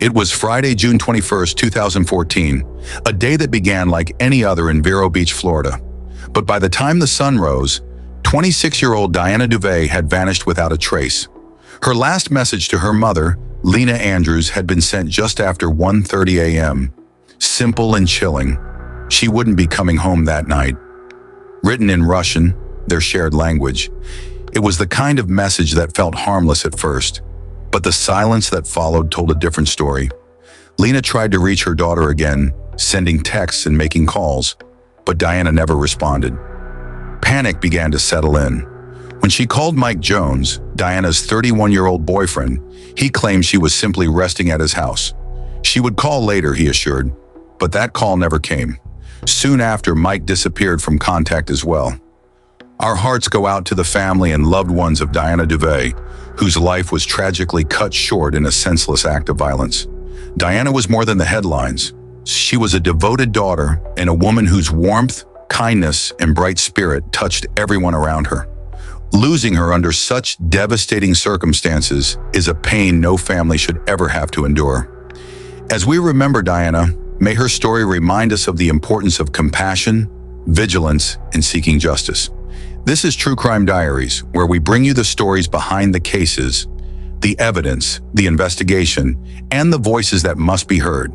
It was Friday, June 21st, 2014, a day that began like any other in Vero Beach, Florida. But by the time the sun rose, 26-year-old Diana Duvet had vanished without a trace. Her last message to her mother, Lena Andrews, had been sent just after 1:30 a.m. Simple and chilling. She wouldn't be coming home that night. Written in Russian, their shared language, it was the kind of message that felt harmless at first. But the silence that followed told a different story. Lena tried to reach her daughter again, sending texts and making calls, but Diana never responded. Panic began to settle in. When she called Mike Jones, Diana's 31-year-old boyfriend, he claimed she was simply resting at his house. She would call later, he assured, but that call never came. Soon after, Mike disappeared from contact as well. Our hearts go out to the family and loved ones of Diana Duvet, whose life was tragically cut short in a senseless act of violence. Diana was more than the headlines. She was a devoted daughter and a woman whose warmth, kindness, and bright spirit touched everyone around her. Losing her under such devastating circumstances is a pain no family should ever have to endure. As we remember Diana, may her story remind us of the importance of compassion, vigilance, and seeking justice. This is True Crime Diaries, where we bring you the stories behind the cases, the evidence, the investigation, and the voices that must be heard.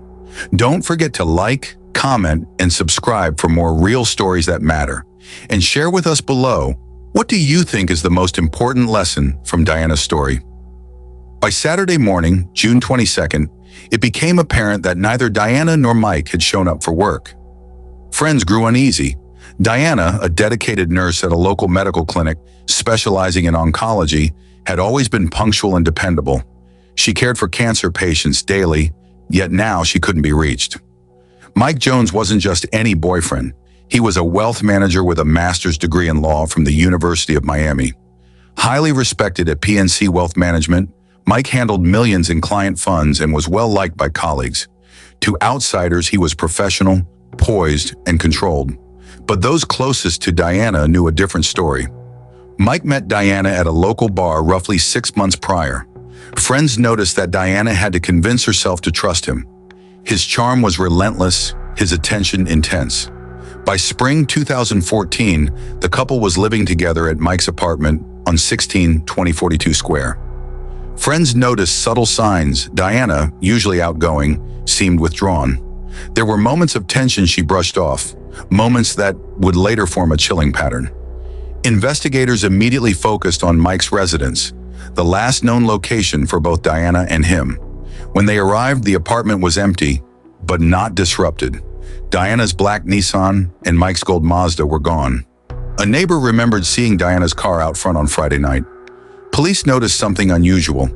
Don't forget to like, comment, and subscribe for more real stories that matter. And share with us below, what do you think is the most important lesson from Diana's story? By Saturday morning, June 22nd, it became apparent that neither Diana nor Mike had shown up for work. Friends grew uneasy. Diana, a dedicated nurse at a local medical clinic specializing in oncology, had always been punctual and dependable. She cared for cancer patients daily, yet now she couldn't be reached. Mike Jones wasn't just any boyfriend. He was a wealth manager with a master's degree in law from the University of Miami. Highly respected at PNC Wealth Management, Mike handled millions in client funds and was well-liked by colleagues. To outsiders, he was professional, poised, and controlled. But those closest to Diana knew a different story. Mike met Diana at a local bar roughly 6 months prior. Friends noticed that Diana had to convince herself to trust him. His charm was relentless, his attention intense. By spring 2014, the couple was living together at Mike's apartment on 16-2042 Square. Friends noticed subtle signs. Diana, usually outgoing, seemed withdrawn. There were moments of tension she brushed off, moments that would later form a chilling pattern. Investigators immediately focused on Mike's residence, the last known location for both Diana and him. When they arrived, the apartment was empty, but not disrupted. Diana's black Nissan and Mike's gold Mazda were gone. A neighbor remembered seeing Diana's car out front on Friday night. Police noticed something unusual: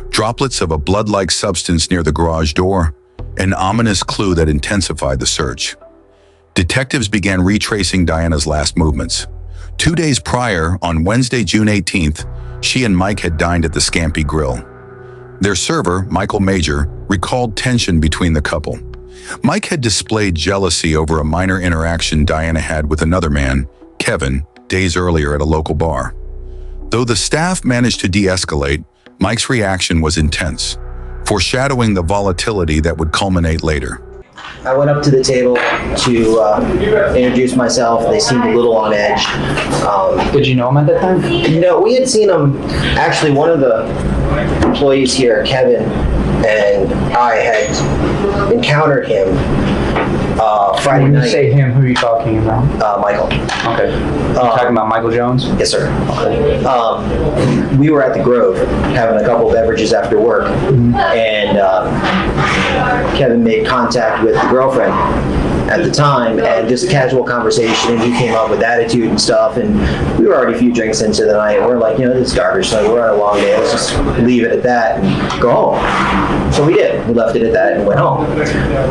droplets of a blood-like substance near the garage door, an ominous clue that intensified the search. Detectives began retracing Diana's last movements. 2 days prior, on Wednesday, June 18th, she and Mike had dined at the Scampi Grill. Their server, Michael Major, recalled tension between the couple. Mike had displayed jealousy over a minor interaction Diana had with another man, Kevin, days earlier at a local bar. Though the staff managed to de-escalate, Mike's reaction was intense, foreshadowing the volatility that would culminate later. I went up to the table to introduce myself. They seemed a little on edge. Did you know him at that time? No, we had seen him. Actually, one of the employees here, Kevin, and I had encountered him Friday night. When you say him, who are you talking about? Michael. Okay. You're talking about Michael Jones? Yes, sir. We were at the Grove having a couple beverages after work, and Kevin made contact with the girlfriend at the time, and just casual conversation, and he came up with attitude and stuff, and we were already a few drinks into the night, and we're like, this is garbage, so we're on a long day, let's just leave it at that and go home. So we did. We left it at that and went home.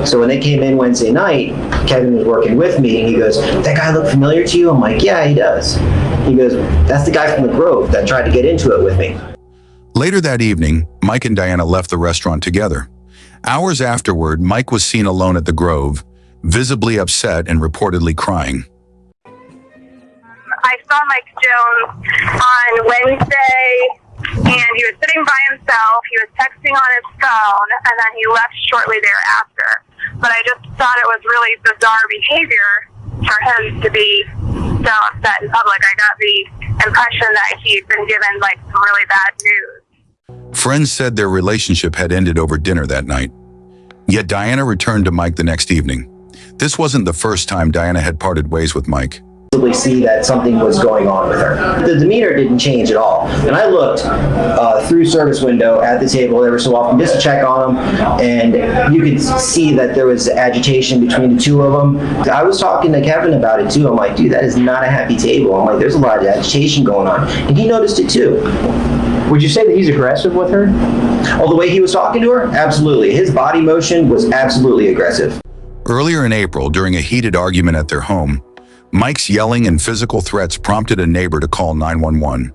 So when they came in Wednesday night, Kevin was working with me, and he goes, "That guy look familiar to you?" I'm like, "Yeah, he does." He goes, "That's the guy from the Grove that tried to get into it with me." Later that evening, Mike and Diana left the restaurant together. Hours afterward, Mike was seen alone at the Grove, visibly upset and reportedly crying. I saw Mike Jones on Wednesday and he was sitting by himself. He was texting on his phone, and then he left shortly thereafter. But I just thought it was really bizarre behavior for him to be so upset in public. I got the impression that he'd been given like some really bad news. Friends said their relationship had ended over dinner that night. Yet Diana returned to Mike the next evening. This wasn't the first time Diana had parted ways with Mike. See that something was going on with her. The demeanor didn't change at all. And I looked through service window at the table every so often just to check on them, and you could see that there was agitation between the two of them. I was talking to Kevin about it too. I'm like, dude, that is not a happy table. I'm like, there's a lot of agitation going on. And he noticed it too. Would you say that he's aggressive with her? Oh, the way he was talking to her? Absolutely. His body motion was absolutely aggressive. Earlier in April, during a heated argument at their home, Mike's yelling and physical threats prompted a neighbor to call 911.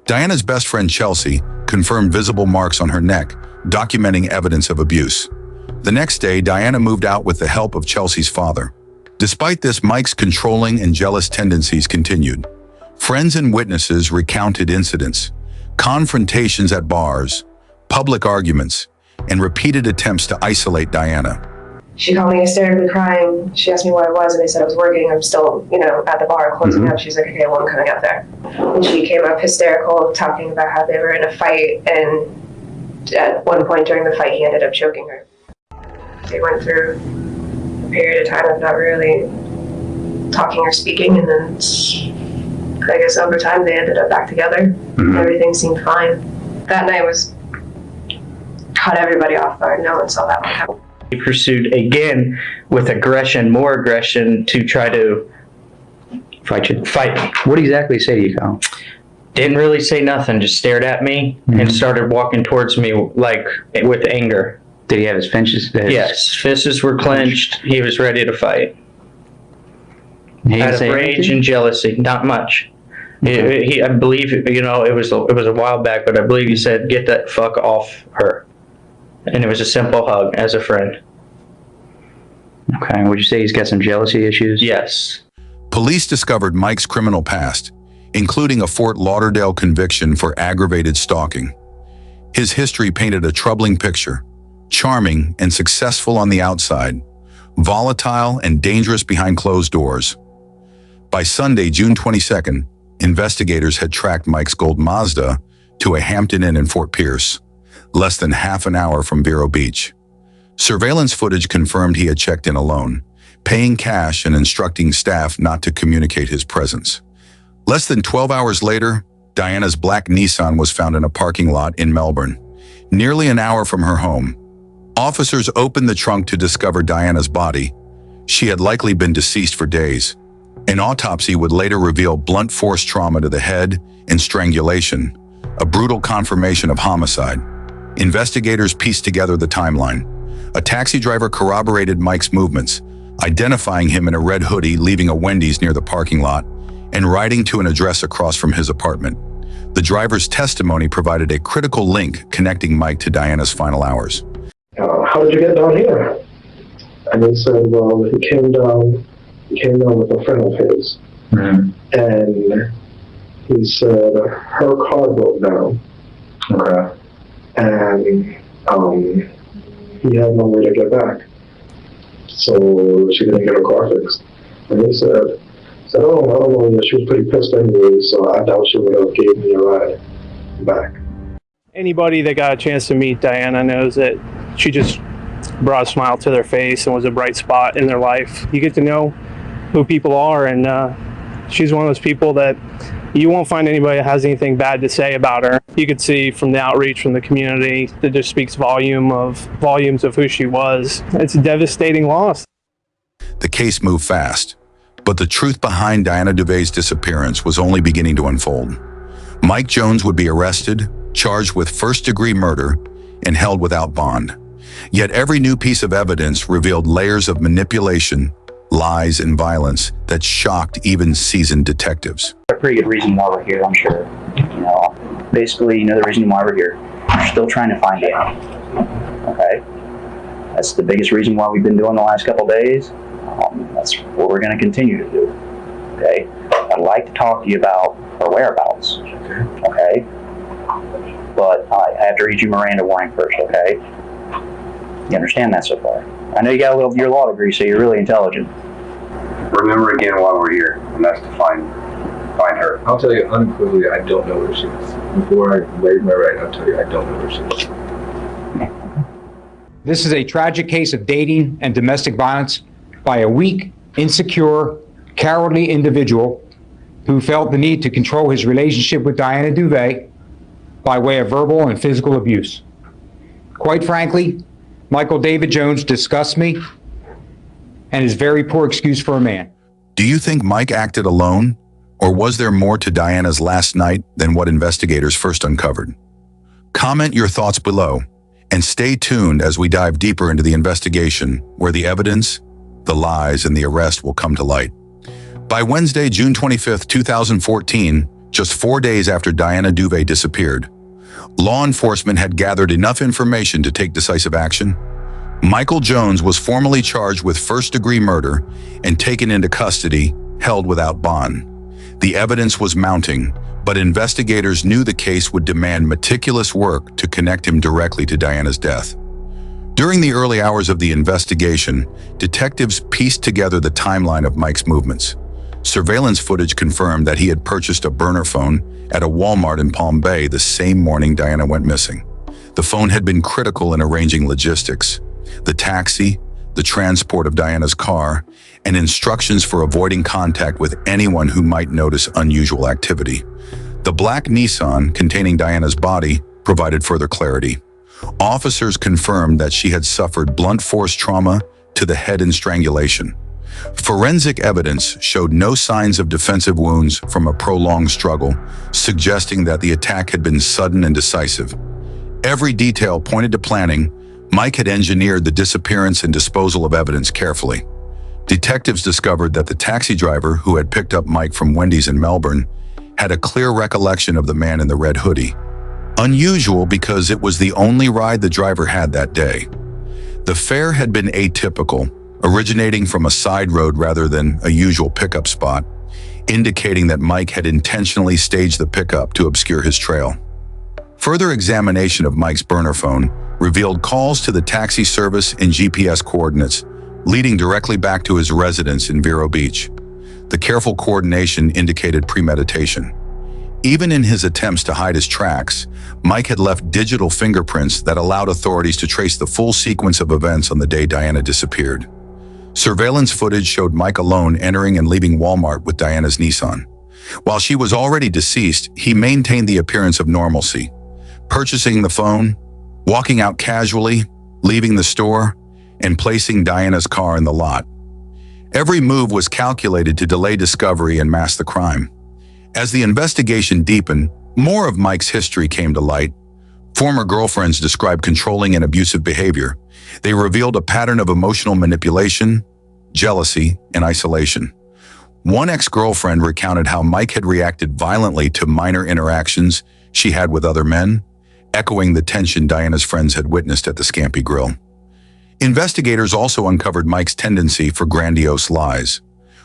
Diana's best friend Chelsea confirmed visible marks on her neck, documenting evidence of abuse. The next day, Diana moved out with the help of Chelsea's father. Despite this, Mike's controlling and jealous tendencies continued. Friends and witnesses recounted incidents, confrontations at bars, public arguments, and repeated attempts to isolate Diana. She called me hysterically crying. She asked me where I was, and I said I was working. I'm still, at the bar closing up. She's like, okay, well, I'm coming up there. And she came up hysterical, talking about how they were in a fight, and at one point during the fight, he ended up choking her. They went through a period of time of not really talking or speaking, and then I guess over time they ended up back together. Everything seemed fine. That night caught everybody off guard. No one saw that one happen. He pursued again with aggression, more aggression, to try to fight me. What exactly say to you, Kyle? Didn't really say nothing, just stared at me and started walking towards me like with anger. Did he have his fists? Yes, fists were clenched. He was ready to fight. Out of rage and jealousy, not much. I believe, it was a while back, but I believe he said, "Get that fuck off her." And it was a simple hug as a friend. Okay, would you say he's got some jealousy issues? Yes. Police discovered Mike's criminal past, including a Fort Lauderdale conviction for aggravated stalking. His history painted a troubling picture: charming and successful on the outside, volatile and dangerous behind closed doors. By Sunday, June 22nd, investigators had tracked Mike's gold Mazda to a Hampton Inn in Fort Pierce, less than half an hour from Vero Beach. Surveillance footage confirmed he had checked in alone, paying cash and instructing staff not to communicate his presence. Less than 12 hours later, Diana's black Nissan was found in a parking lot in Melbourne, nearly an hour from her home. Officers opened the trunk to discover Diana's body. She had likely been deceased for days. An autopsy would later reveal blunt force trauma to the head and strangulation, a brutal confirmation of homicide. Investigators pieced together the timeline. A taxi driver corroborated Mike's movements, identifying him in a red hoodie leaving a Wendy's near the parking lot and riding to an address across from his apartment. The driver's testimony provided a critical link connecting Mike to Diana's final hours. How did you get down here? And he said, well, he came down with a friend of his. And he said her car broke down. Okay. And he had no way to get back. So she didn't get her car fixed. And he said, I don't know, she was pretty pissed anyway, so I doubt she would have gave me a ride back. Anybody that got a chance to meet Diana knows that she just brought a smile to their face and was a bright spot in their life. You get to know who people are, and she's one of those people that you won't find anybody that has anything bad to say about her. You could see from the outreach from the community that just speaks volumes of who she was. It's a devastating loss. The case moved fast, but the truth behind Diana Duvet's disappearance was only beginning to unfold. Mike Jones would be arrested, charged with first-degree murder, and held without bond. Yet every new piece of evidence revealed layers of manipulation, lies, and violence that shocked even seasoned detectives. A pretty good reason why we're here, I'm sure. Basically, the reason why we're here. We're still trying to find out. Okay? That's the biggest reason why we've been doing the last couple days. That's what we're going to continue to do. Okay? I'd like to talk to you about her whereabouts. Okay? but I have to read you Miranda warning first, okay? You understand that so far? I know you got your law degree, so you're really intelligent. Remember again why we're here, and that's to find her. I'll tell you unequivocally, I don't know where she is. Before I wave my right, I'll tell you I don't know where she is. This is a tragic case of dating and domestic violence by a weak, insecure, cowardly individual who felt the need to control his relationship with Diana Duvet by way of verbal and physical abuse. Quite frankly, Michael David Jones disgusts me and is very poor excuse for a man. Do you think Mike acted alone, or was there more to Diana's last night than what investigators first uncovered? Comment your thoughts below, and stay tuned as we dive deeper into the investigation where the evidence, the lies, and the arrest will come to light. By Wednesday, June 25, 2014, just 4 days after Diana Duvet disappeared, law enforcement had gathered enough information to take decisive action. Michael Jones was formally charged with first-degree murder and taken into custody, held without bond. The evidence was mounting, but investigators knew the case would demand meticulous work to connect him directly to Diana's death. During the early hours of the investigation, detectives pieced together the timeline of Mike's movements. Surveillance footage confirmed that he had purchased a burner phone at a Walmart in Palm Bay the same morning Diana went missing. The phone had been critical in arranging logistics, the taxi, the transport of Diana's car, and instructions for avoiding contact with anyone who might notice unusual activity. The black Nissan containing Diana's body provided further clarity. Officers confirmed that she had suffered blunt force trauma to the head and strangulation. Forensic evidence showed no signs of defensive wounds from a prolonged struggle, suggesting that the attack had been sudden and decisive. Every detail pointed to planning. Mike had engineered the disappearance and disposal of evidence carefully. Detectives discovered that the taxi driver who had picked up Mike from Wendy's in Melbourne had a clear recollection of the man in the red hoodie. Unusual because it was the only ride the driver had that day. The fare had been atypical, originating from a side road rather than a usual pickup spot, indicating that Mike had intentionally staged the pickup to obscure his trail. Further examination of Mike's burner phone revealed calls to the taxi service and GPS coordinates, leading directly back to his residence in Vero Beach. The careful coordination indicated premeditation. Even in his attempts to hide his tracks, Mike had left digital fingerprints that allowed authorities to trace the full sequence of events on the day Diana disappeared. Surveillance footage showed Mike alone entering and leaving Walmart with Diana's Nissan. While she was already deceased, he maintained the appearance of normalcy, purchasing the phone, walking out casually, leaving the store, and placing Diana's car in the lot. Every move was calculated to delay discovery and mask the crime. As the investigation deepened, more of Mike's history came to light. Former girlfriends described controlling and abusive behavior. They revealed a pattern of emotional manipulation, jealousy, and isolation. One ex-girlfriend recounted how Mike had reacted violently to minor interactions she had with other men, echoing the tension Diana's friends had witnessed at the Scampi Grill. Investigators also uncovered Mike's tendency for grandiose lies.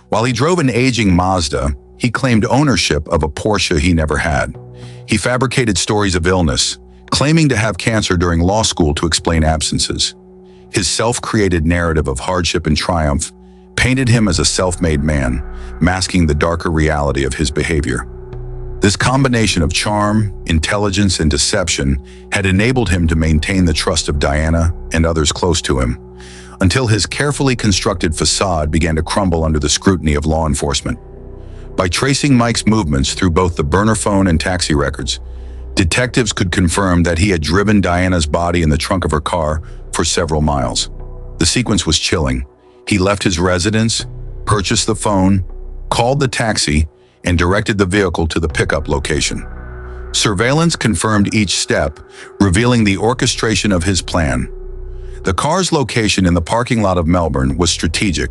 While he drove an aging Mazda, he claimed ownership of a Porsche he never had. He fabricated stories of illness, claiming to have cancer during law school to explain absences. His self-created narrative of hardship and triumph painted him as a self-made man, masking the darker reality of his behavior. This combination of charm, intelligence, and deception had enabled him to maintain the trust of Diana and others close to him, until his carefully constructed facade began to crumble under the scrutiny of law enforcement. By tracing Mike's movements through both the burner phone and taxi records, detectives could confirm that he had driven Diana's body in the trunk of her car for several miles. The sequence was chilling. He left his residence, purchased the phone, called the taxi, and directed the vehicle to the pickup location. Surveillance confirmed each step, revealing the orchestration of his plan. The car's location in the parking lot of Melbourne was strategic,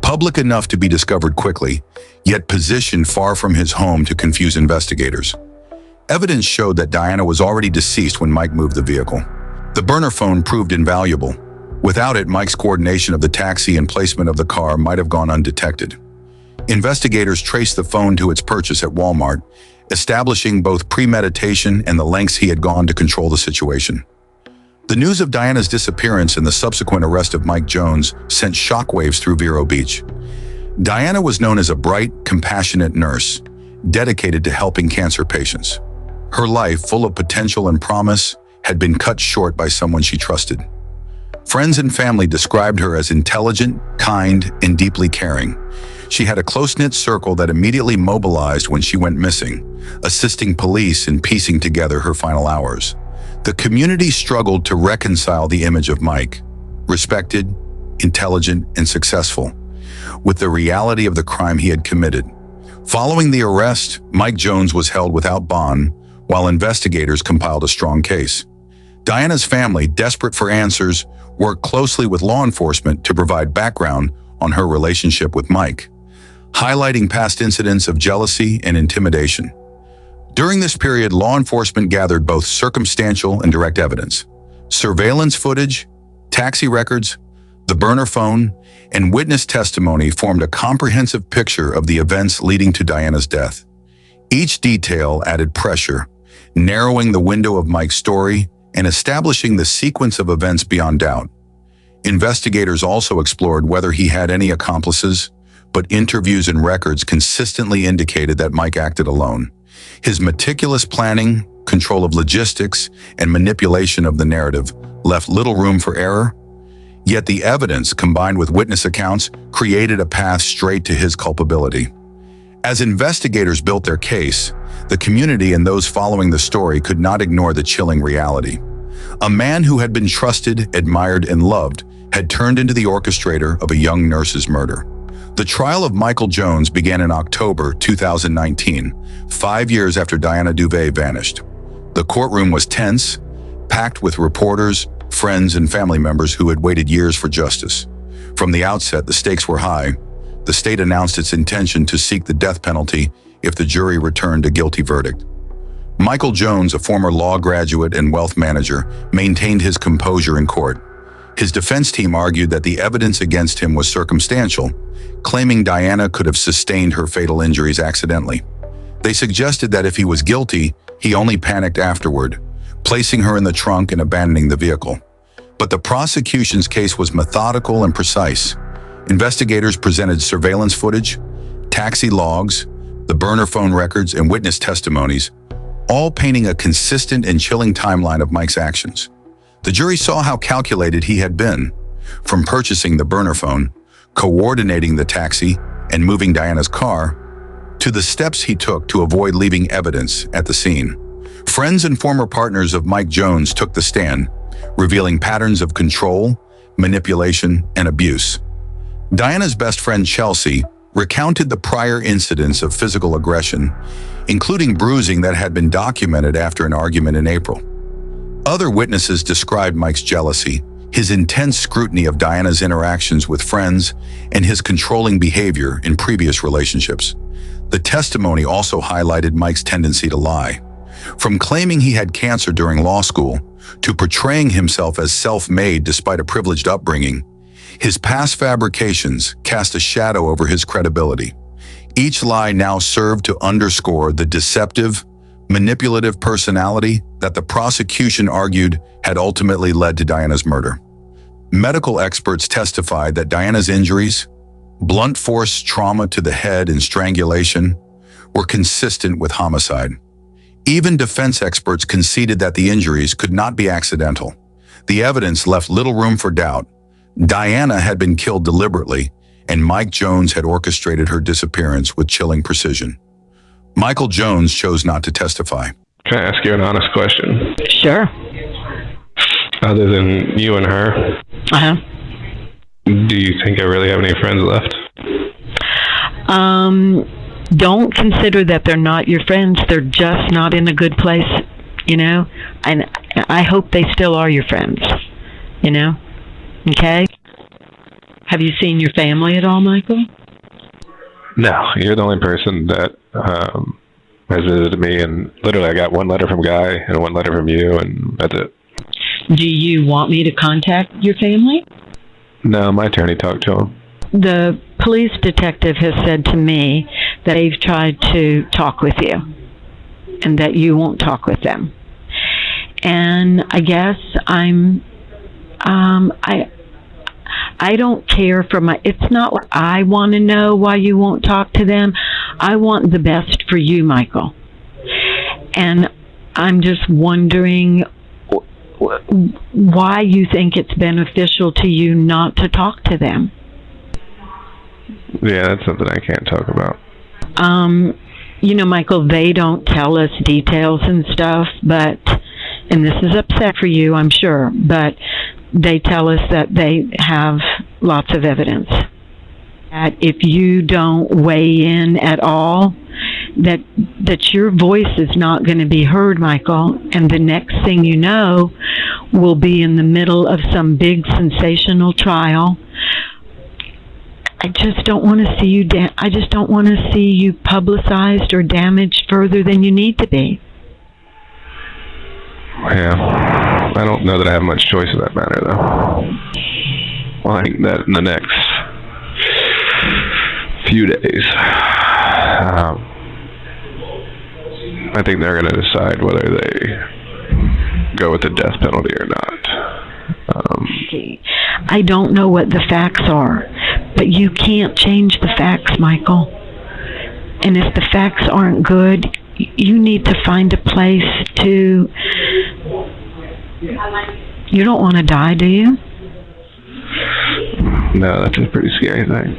public enough to be discovered quickly, yet positioned far from his home to confuse investigators. Evidence showed that Diana was already deceased when Mike moved the vehicle. The burner phone proved invaluable. Without it, Mike's coordination of the taxi and placement of the car might have gone undetected. Investigators traced the phone to its purchase at Walmart establishing both premeditation and the lengths he had gone to control the situation. The news of Diana's disappearance and the subsequent arrest of Mike Jones sent shockwaves through Vero Beach. Diana was known as a bright, compassionate nurse, dedicated to helping cancer patients. Her life, full of potential and promise, had been cut short by someone she trusted. Friends and family described her as intelligent, kind, and deeply caring. She had a close-knit circle that immediately mobilized when she went missing, assisting police in piecing together her final hours. The community struggled to reconcile the image of Mike, respected, intelligent, and successful, with the reality of the crime he had committed. Following the arrest, Mike Jones was held without bond, while investigators compiled a strong case. Diana's family, desperate for answers, worked closely with law enforcement to provide background on her relationship with Mike, highlighting past incidents of jealousy and intimidation. During this period, law enforcement gathered both circumstantial and direct evidence. Surveillance footage, taxi records, the burner phone, and witness testimony formed a comprehensive picture of the events leading to Diana's death. Each detail added pressure, narrowing the window of Mike's story and establishing the sequence of events beyond doubt. Investigators also explored whether he had any accomplices, but interviews and records consistently indicated that Mike acted alone. His meticulous planning, control of logistics, and manipulation of the narrative left little room for error. Yet the evidence, combined with witness accounts, created a path straight to his culpability. As investigators built their case, the community and those following the story could not ignore the chilling reality. A man who had been trusted, admired, and loved had turned into the orchestrator of a young nurse's murder. The trial of Michael Jones began in October 2019, 5 years after Diana Duvet vanished. The courtroom was tense, packed with reporters, friends, and family members who had waited years for justice. From the outset, the stakes were high. The state announced its intention to seek the death penalty if the jury returned a guilty verdict. Michael Jones, a former law graduate and wealth manager, maintained his composure in court. His defense team argued that the evidence against him was circumstantial, claiming Diana could have sustained her fatal injuries accidentally. They suggested that if he was guilty, he only panicked afterward, placing her in the trunk and abandoning the vehicle. But the prosecution's case was methodical and precise. Investigators presented surveillance footage, taxi logs, the burner phone records, and witness testimonies, all painting a consistent and chilling timeline of Mike's actions. The jury saw how calculated he had been, from purchasing the burner phone, coordinating the taxi, and moving Diana's car, to the steps he took to avoid leaving evidence at the scene. Friends and former partners of Mike Jones took the stand, revealing patterns of control, manipulation, and abuse. Diana's best friend Chelsea recounted the prior incidents of physical aggression, including bruising that had been documented after an argument in April. Other witnesses described Mike's jealousy, his intense scrutiny of Diana's interactions with friends, and his controlling behavior in previous relationships. The testimony also highlighted Mike's tendency to lie. From claiming he had cancer during law school to portraying himself as self-made despite a privileged upbringing, his past fabrications cast a shadow over his credibility. Each lie now served to underscore the deceptive, manipulative personality that the prosecution argued had ultimately led to Diana's murder. Medical experts testified that Diana's injuries, blunt force trauma to the head and strangulation, were consistent with homicide. Even defense experts conceded that the injuries could not be accidental. The evidence left little room for doubt. Diana had been killed deliberately, and Mike Jones had orchestrated her disappearance with chilling precision. Michael Jones chose not to testify. Can I ask you an honest question? Sure. Other than you and her, do you think I really have any friends left? Don't consider that they're not your friends. They're just not in a good place, you know? And I hope they still are your friends, you know? Okay? Have you seen your family at all, Michael? No, you're the only person that has visited me, and literally I got one letter from Guy and one letter from you, and that's it. Do you want me to contact your family? No, my attorney talked to him. The police detective has said to me that they've tried to talk with you. and that you won't talk with them. And I guess I don't care for it's not what I want to know why you won't talk to them. I want the best for you, Michael. And I'm just wondering why you think it's beneficial to you not to talk to them. Yeah, that's something I can't talk about. You know, Michael, they don't tell us details and stuff, and this is upset for you, I'm sure, but they tell us that they have lots of evidence. That if you don't weigh in at all, that your voice is not going to be heard, Michael, and the next thing you know, we'll be in the middle of some big sensational trial. I just don't want to see you. I just don't want to see you publicized or damaged further than you need to be. Yeah, I don't know that I have much choice in that matter, though. Well, I think that in the next few days, I think they're going to decide whether they go with the death penalty or not. I don't know what the facts are, but you can't change the facts, Michael. And if the facts aren't good, you need to find a place to... You don't want to die, do you? No, that's a pretty scary thing.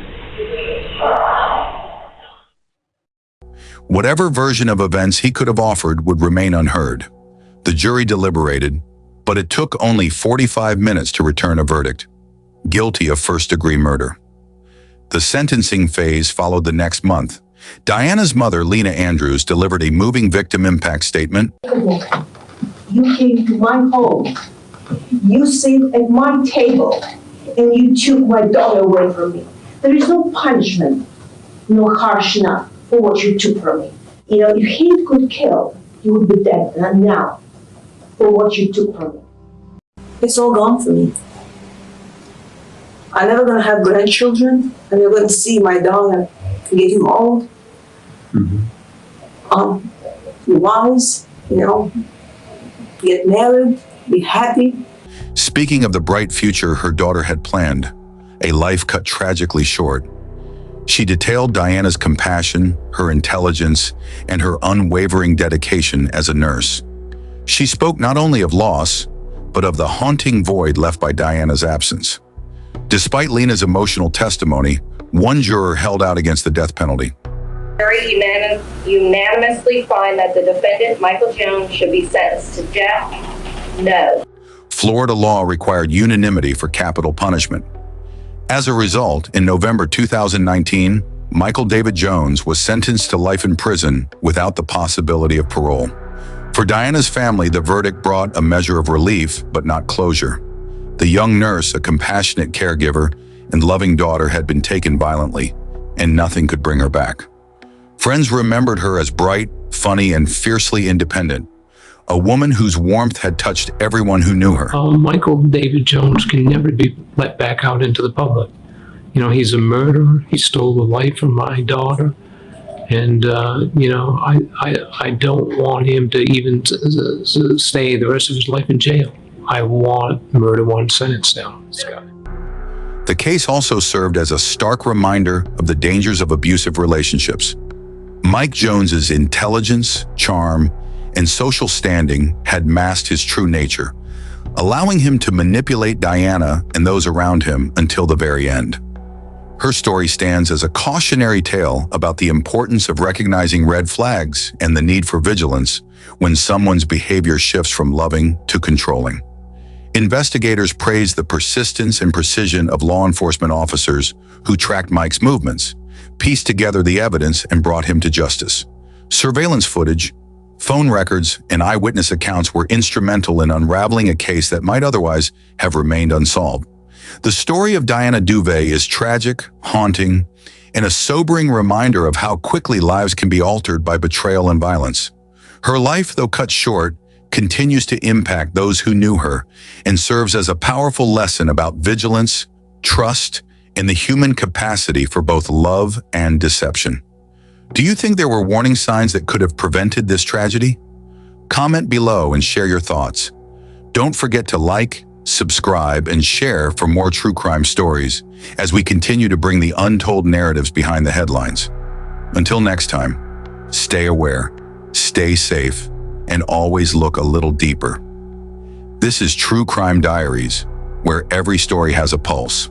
Whatever version of events he could have offered would remain unheard. The jury deliberated, but it took only 45 minutes to return a verdict: guilty of first-degree murder. The sentencing phase followed the next month. Diana's mother, Lena Andrews, delivered a moving victim impact statement. You came to my home, you sat at my table, and you took my daughter away from me. There is no punishment, no harsh enough for what you took from me. You know, if he could kill, you would be dead now for what you took from me. It's all gone for me. I'm never gonna have grandchildren. I'm never gonna see my daughter getting old. Wise, you know, get married, be happy. Speaking of the bright future her daughter had planned, a life cut tragically short, she detailed Diana's compassion, her intelligence, and her unwavering dedication as a nurse. She spoke not only of loss, but of the haunting void left by Diana's absence. Despite Lena's emotional testimony, one juror held out against the death penalty. Jury unanimously find that the defendant, Michael Jones, should be sentenced to death. No. Florida law required unanimity for capital punishment. As a result, in November 2019, Michael David Jones was sentenced to life in prison without the possibility of parole. For Diana's family, the verdict brought a measure of relief, but not closure. The young nurse, a compassionate caregiver, and loving daughter had been taken violently, and nothing could bring her back. Friends remembered her as bright, funny, and fiercely independent, a woman whose warmth had touched everyone who knew her. Michael David Jones can never be let back out into the public. You know, he's a murderer. He stole the life from my daughter. And, you know, I don't want him to even stay the rest of his life in jail. I want murder one sentence down on this guy. The case also served as a stark reminder of the dangers of abusive relationships. Mike Jones's intelligence, charm, and social standing had masked his true nature, allowing him to manipulate Diana and those around him until the very end. Her story stands as a cautionary tale about the importance of recognizing red flags and the need for vigilance when someone's behavior shifts from loving to controlling. Investigators praised the persistence and precision of law enforcement officers who tracked Mike's movements, pieced together the evidence, and brought him to justice. Surveillance footage, phone records, and eyewitness accounts were instrumental in unraveling a case that might otherwise have remained unsolved. The story of Diana Duvet is tragic, haunting, and a sobering reminder of how quickly lives can be altered by betrayal and violence. Her life, though cut short, continues to impact those who knew her and serves as a powerful lesson about vigilance, trust, and the human capacity for both love and deception. Do you think there were warning signs that could have prevented this tragedy? Comment below and share your thoughts. Don't forget to like, subscribe, and share for more true crime stories as we continue to bring the untold narratives behind the headlines. Until next time, stay aware, stay safe, and always look a little deeper. This is True Crime Diaries, where every story has a pulse.